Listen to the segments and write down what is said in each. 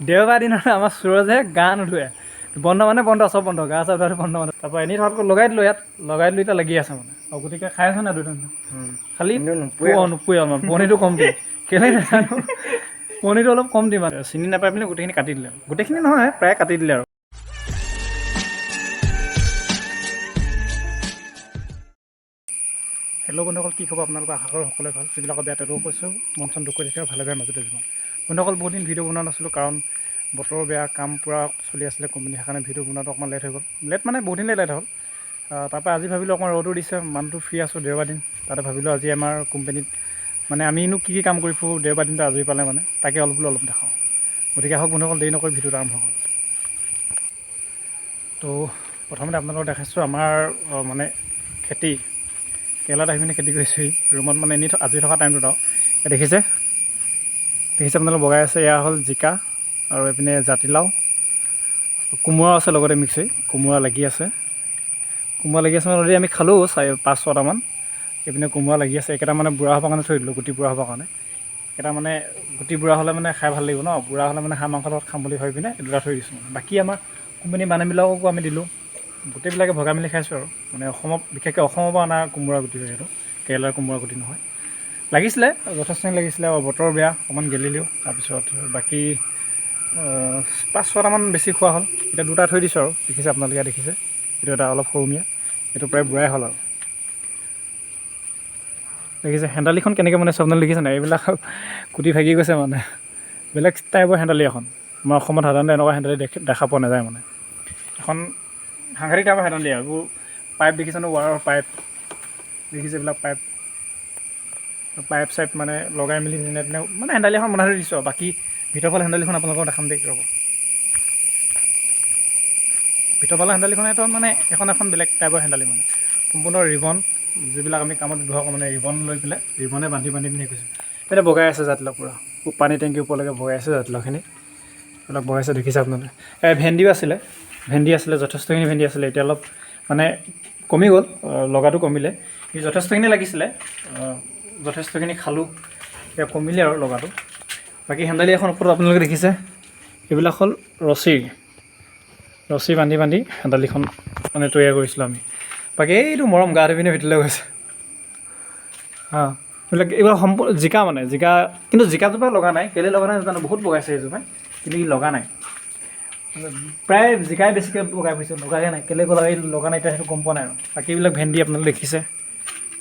দেওবাৰ দিনত আমাৰ সুৰজে গা নুধুৱে বন্ধ মানে বন্ধ চব বন্ধ গা চা ধোৱাটো বন্ধ মানে তাৰপৰা এনেই থকাতকৈ লগাই দিলোঁ ইয়াত লগাই দিলোঁ এতিয়া লাগি আছে মানে আৰু গতিকে খাই আছে নাই দুটা খালি নোপোৱে অলপমান পনীৰটো কম দিয়ে কেলৈ নাজানো পনীৰটো অলপ কম দিয়ে মানে চিনি নাপাই পিনে গোটেইখিনি কাটি দিলে গোটেইখিনি নহয় প্ৰায় কাটি দিলে আৰু হেল্ল' বন্ধুসকল কি খবৰ আপোনালোকৰ আশা কৰোঁ সকলোৱে ভাল যিবিলাকৰ বেয়া তেওঁলোকেও কৈছোঁ মন চন দুখ কৰি থাকিও ভালে বেয়া মাজতে জীৱন বন্ধুসকল বহুত দিন ভিডিঅ' বনোৱা নাছিলোঁ কাৰণ বতৰ বেয়া কাম পূৰা চলি আছিলে কোম্পানী সেইকাৰণে ভিডিঅ' বনোৱাটো অকণমান লেট হৈ গ'ল লেট মানে বহুত দিনেই লেট হ'ল তাৰপৰা আজি ভাবিলোঁ অকণমান ৰ'দো দিছে মানুহটো ফ্ৰী আছোঁ দেওবাৰ দিন তাতে ভাবিলোঁ আজি আমাৰ কোম্পানীত মানে আমিনো কি কাম কৰি ফুৰোঁ দেওবাৰ দিনটো আজৰি পালে মানে তাকে অলপ দেখাওঁ গতিকে আহক বন্ধুসকল দেৰি নকৰি ভিডিঅ'টো আৰম্ভ হ'ল তো প্ৰথমতে আপোনালোকক দেখাইছোঁ আমাৰ মানে খেতি কেৰেলাত আহি পিনে খেতি কৰিছোঁহি ৰুমত মানে এনেই আজৰি থকা টাইমটোত আৰু দেখিছে আপোনালোক বগাই আছে এয়া হ'ল জিকা আৰু এইপিনে জাতিলাও কোমোৰাও আছে লগতে মিক্স হৈ কোমোৰা লাগি আছে মানে অলৰেডি আমি খালোঁ 5-6টামান এইপিনে কোমোৰা লাগি আছে এইকেইটা মানে বুঢ়া হ'বৰ কাৰণে থৈ দিলোঁ গুটি বুঢ়া হ'বৰ কাৰণে এটা মানে গুটি বুঢ়া হ'লে মানে খাই ভাল লাগিব ন বুঢ়া হ'লে মানে হাঁহ মাংসৰ লগত খাম বুলি ভাবি পিনে দুটা থৈ দিছোঁ বাকী আমাৰ কোম্পানীৰ মানুহবিলাককো আমি দিলোঁ গোটেইবিলাকে ভগাই মেলি খাইছোঁ আৰু মানে অসমত বিশেষকৈ অসমৰ পৰা অনা কোমোৰা গুটি হয় সেইটো কেৰেলাৰ কোমোৰা গুটি নহয় লাগিছিলে যথেষ্টখিনি লাগিছিলে আৰু বতৰ বেয়া অকণমান গেলিলেও তাৰপিছত বাকী 5-6টামান বেছি খোৱা হ'ল এতিয়া দুটা থৈ দিছোঁ আৰু দেখিছে আপোনালোকে দেখিছে এইটো এটা অলপ সৰুমীয়া এইটো প্ৰায় বুঢ়াই হ'ল আৰু দেখিছে হেণ্ডালিখন কেনেকৈ বনাইছে আপোনালোকে দেখিছে নাই এইবিলাক কুটি ভাগি গৈছে মানে বেলেগ টাইপৰ হেণ্ডালি এখন আমাৰ অসমত সাধাৰণতে এনেকুৱা হেণ্ডালি দেখা পোৱা নাযায় মানে এখন সাংঘাতিক টাইপৰ হেণ্ডালি আৰু এইবোৰ পাইপ দেখিছেনো ৱাৰৰ পাইপ দেখিছে এইবিলাক পাইপ চাইপ মানে লগাই মেলি যেনে তেনে মানে হেণ্ডালি এখন বনাই থৈ দিছোঁ আৰু বাকী ভিতৰফালে হেণ্ডালিখন আপোনালোকক দেখাম দেই ৰ'ব ভিতৰফালে হেণ্ডালিখনেতো মানে এখন বেলেগ টাইপৰ হেণ্ডালি মানে সম্পূৰ্ণ ৰিবন যিবিলাক আমি কামত ব্যৱহাৰ কৰোঁ মানে ৰিবন লৈ পেলাই ৰিবনে বান্ধি পিনে কৈছোঁ এতিয়া বগাই আছে জাতিলাও পূৰা পানী টেংকিৰ ওপৰলৈকে বগাই আছে জাতিলাওখিনি এইবিলাক বগাইছে দেখিছে আপোনালোকে ভেন্দিও আছিলে যথেষ্টখিনি ভেন্দি আছিলে এতিয়া অলপ মানে কমি গ'ল লগাটো কমিলে যথেষ্টখিনি লাগিছিলে যথেষ্টখিনি খালোঁ এতিয়া কমিলে আৰু লগাটো বাকী হেণ্ডালি এখন ওপৰত আপোনালোকে দেখিছে এইবিলাক হ'ল ৰছী বান্ধি হেণ্ডালিখন মানে তৈয়াৰ কৰিছিলোঁ আমি বাকী এইটো মৰম গা ধুই পিনে ভিতৰলৈ গৈছে এইবিলাক জিকা মানে জিকা কিন্তু জিকাজোপা লগা নাই কেলৈ লগা নাই জানো বহুত বগাইছে এইজোপাই কিন্তু ই লগা নাই প্ৰায় জিকাই বেছিকৈ লগাই ফুৰিছোঁ লগাই নাই কেলৈ লগা নাই এতিয়া সেইটো গম পোৱা নাই আৰু বাকীবিলাক ভেন্দি আপোনালোকে দেখিছে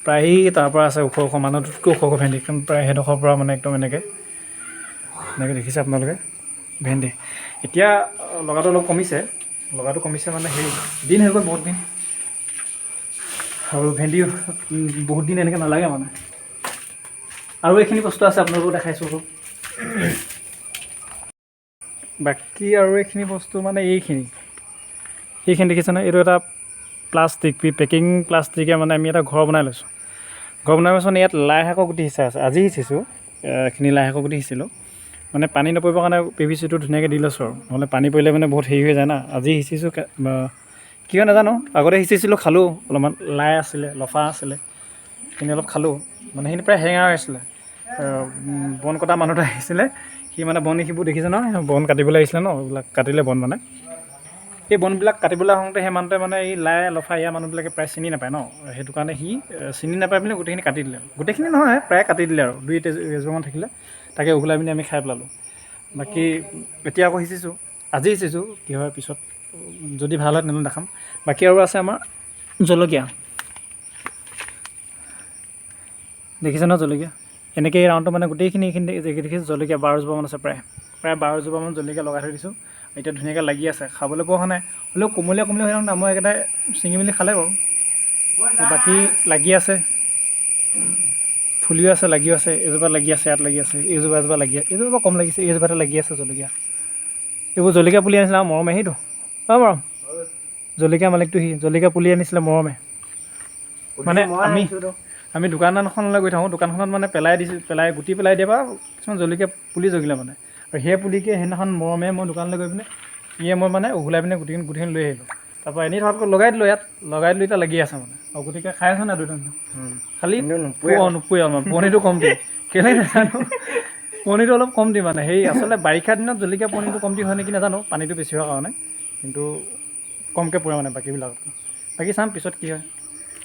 প্ৰায় তাৰ পৰা আছে ওখ মানুহটোতকৈ ওখ ভেন্দি একদম প্ৰায় সেইডোখৰৰ পৰা মানে একদম এনেকৈ দেখিছে আপোনালোকে ভেন্দি এতিয়া লগাটো অলপ কমিছে মানে সেই দিন হৈ গ'ল বহুত দিন আৰু ভেন্দি বহুত দিন এনেকৈ নালাগে মানে আৰু এইখিনি বস্তু আছে আপোনালোকক দেখাইছোঁ বাকী আৰু এইখিনি বস্তু মানে এইখিনি দেখিছে নহয় এইটো এটা প্লাষ্টিক পেকিং প্লাষ্টিকে মানে আমি এটা ঘৰ বনাই লৈছোঁ মানে ইয়াত লাই শাকৰ গুটি সিঁচা আছে আজি সিঁচিছোঁ এইখিনি লাই শাকৰ গুটি সিঁচিলোঁ মানে পানী নপৰিবৰ কাৰণে PVC-টো ধুনীয়াকৈ দি লৈছোঁ আৰু নহ'লে পানী পৰিলে মানে বহুত হেৰি হৈ যায় না আজি সিঁচিছোঁ কি হয় নাজানো আগতে সিঁচিছিলোঁ খালোঁ অলপমান লাই আছিলে লফা আছিলে সেইখিনি অলপ খালোঁ মানে সেইখিনি প্ৰায় হেঙা হৈ আছিলে বন কটা মানুহটো আহিছিলে সি মানে বন শিবোৰ দেখিছে ন বন কাটিবলৈ আহিছিলে ন এইবিলাক কাটিলে বন মানে এই বনবিলাক কাটিবলৈ আহোঁতে সেই মানুহটোৱে মানে এই লাই লফা ইয়াৰ মানুহবিলাকে প্ৰায় চিনি নাপায় ন সেইটো কাৰণে সি চিনি নাপাই পিনে গোটেইখিনি কাটি দিলে গোটেইখিনি নহয় প্ৰায় কাটি দিলে আৰু 2-3 থাকিলে তাকে উঘলাই পিনি আমি খাই পেলালোঁ বাকী এতিয়া আকৌ সিঁচিছোঁ আজি সিঁচিছোঁ কি হয় পিছত যদি ভাল হয় তেনেহ'লে দেখাম বাকী আৰু আছে আমাৰ জলকীয়া দেখিছে ন জলকীয়া এনেকৈ এই ৰাউণ্ডটো মানে গোটেইখিনি দেখিছোঁ জলকীয়া 12 জোপামান আছে প্ৰায় 12 জোপামান জলকীয়া লগাই থৈ দিছোঁ এতিয়া ধুনীয়াকৈ লাগি আছে খাবলৈ পোৱা হোৱা নাই হ'লেও কোমলীয়া হৈ থাকোঁ মই একেটাই ছিঙি মেলি খালে বাৰু বাকী লাগি আছে ফুলিও আছে লাগিও আছে এজোপা লাগি আছে ইয়াত লাগি আছে এজোপা লাগি আছে এজোপা কম লাগিছে এইজোপাতে লাগি আছে জলকীয়া এইবোৰ জলকীয়া পুলি আনিছিলে মৰমে সেইটো মৰম জলকীয়া মালিকটো জলকীয়া পুলি আনিছিলে মৰমে মানে আমি দোকান এখনলৈ গৈ থাকোঁ দোকানখনত মানে গুটি পেলাই দিয়ে বা কিছুমান জলকীয়া পুলি জগিলে মানে আৰু সেই পুলিকে সেইদিনাখন মৰমে মই দোকানলৈ গৈ পিনে মই মানে উঘলাই পিনে গুটিখিনি লৈ আহিলোঁ তাৰপৰা এনেই থকাতকৈ লগাই দিলোঁ ইয়াত লগাই দিলোঁ এতিয়া লাগি আছে মানে আৰু গতিকে খাই আছে নাই দুটা খালি নোপোৱে অলপমান পনীৰটো কম দিয়ে কেলৈ নাজানো পনীৰটো অলপ কম দি মানে সেই আচলতে বাৰিষা দিনত জলকীয়া পনীৰটো কম দি হয় নেকি নাজানো পানীটো বেছি হোৱাৰ কাৰণে কিন্তু কমকৈ পৰে মানে বাকীবিলাক বাকী চাম পিছত কি হয়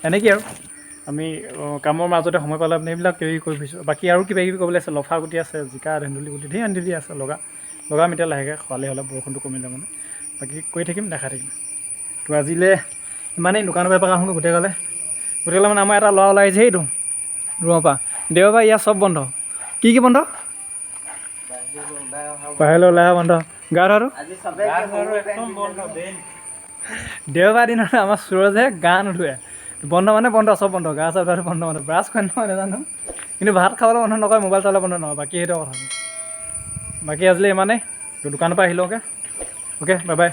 এনেকৈ আৰু আমি কামৰ মাজতে সময় পালে আপুনি এইবিলাক কিবা কৰি ফুৰিছোঁ বাকী আৰু কিবা কিবি ক'বলৈ আছে লফা গুটি আছে জিকা ধেন্দুলি গুটি ধেৰ আন্ধুলি আছে লগাম এতিয়া লাহেকৈ খোৱালে হ'লে বৰষুণটো কমিলে মানে বাকী কৰি থাকিম দেখাই থাকিম তো আজিলৈ ইমানেই দোকানৰ পৰা আহোঁ গোটেই গালে মানে আমাৰ এটা ল'ৰা ওলাই আহিছে সেইটো ৰুমৰ পৰা দেওবাৰ ইয়াত চব বন্ধ কি বন্ধ বাহিৰলৈ ওলাই অহা বন্ধ গা ধোৱাটো দেওবাৰ দিনত আমাৰ সুৰজে গা নুধুৱে বন্ধ মানে বন্ধ চব বন্ধ গা চা ধোৱাটো বন্ধ মানে ব্ৰাছ কৰে নহয় নাজানো কিন্তু ভাত খাবলৈ বন্ধ নকৰে মোবাইল চাবলৈ বন্ধ নহয় বাকী সেইটো কথা বাকী আজিলৈ ইমানেই দোকানৰ পৰা আহিলোঁ অ'কে বাই বাই